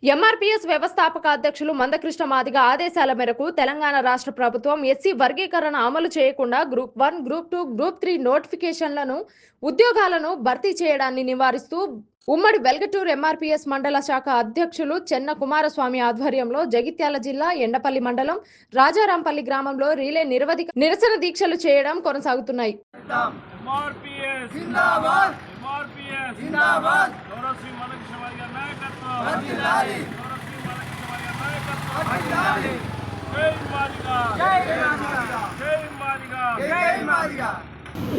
MRPS వ్యవస్థాపక అధ్యక్షులు మందకృష్ణ మాదిగ ఆదేశాల మేరకు తెలంగాణ రాష్ట్ర ప్రభుత్వం ఎస్సీ వర్గీకరణ అమలు చేయకుండా గ్రూప్ 1, గ్రూప్ 2, గ్రూప్ 3 నోటిఫికేషన్లను ఉద్యోగాలను భర్తీ చేయడాన్ని నివారిస్తూ ఉమ్మడి వెల్గటూర్ ఎంఆర్పీఎస్ మండల శాఖ అధ్యక్షులు చెన్న కుమారస్వామి ఆధ్వర్యంలో జగిత్యాల జిల్లా ఎండపల్లి మండలం రాజారాంపల్లి గ్రామంలో రిలే నిరసన దీక్షలు చేయడం కొనసాగుతున్నాయి.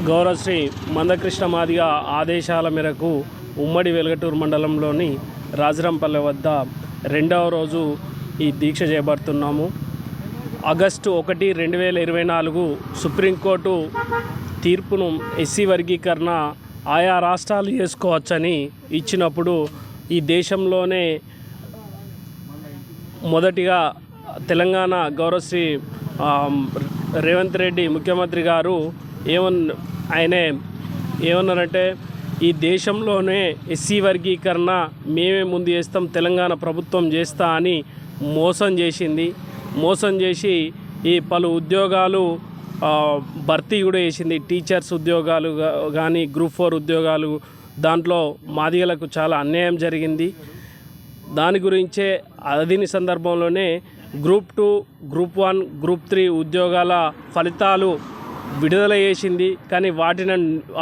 గౌరవశ్రీ మందకృష్ణ మాదిగ ఆదేశాల మేరకు ఉమ్మడి వెల్గటూరు మండలంలోని రాజరాంపల్లె వద్ద 2వ రోజు ఈ దీక్ష చేపడుతున్నాము. ఆగస్టు 1, 2024 సుప్రీంకోర్టు తీర్పును ఎస్సీ వర్గీకరణ ఆయా రాష్ట్రాలు చేసుకోవచ్చని ఇచ్చినప్పుడు ఈ దేశంలోనే మొదటిగా తెలంగాణ గౌరవశ్రీ రేవంత్ రెడ్డి ముఖ్యమంత్రి గారు ఆయనే ఏమన్నారంటే, ఈ దేశంలోనే ఎస్సీ వర్గీకరణ మేమే ముందు చేస్తాం, తెలంగాణ ప్రభుత్వం చేస్తా అని మోసం చేసి ఈ పలు ఉద్యోగాలు భర్తీ కూడా చేసింది. టీచర్స్ ఉద్యోగాలు కానీ గ్రూప్ 4 ఉద్యోగాలు, దాంట్లో మాదిగలకు చాలా అన్యాయం జరిగింది. దాని గురించే అదిని సందర్భంలోనే గ్రూప్ 2, గ్రూప్ 1, గ్రూప్ 3 ఉద్యోగాల ఫలితాలు విడుదల చేసింది. కానీ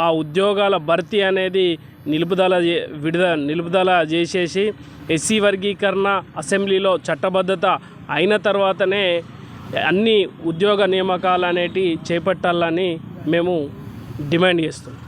ఆ ఉద్యోగాల భర్తీ అనేది నిలుపుదల చేసేసి ఎస్సీ వర్గీకరణ అసెంబ్లీలో చట్టబద్ధత అయిన తర్వాతనే అన్ని ఉద్యోగ నియామకాలు అనేటివి చేపట్టాలని మేము డిమాండ్ చేస్తున్నాం.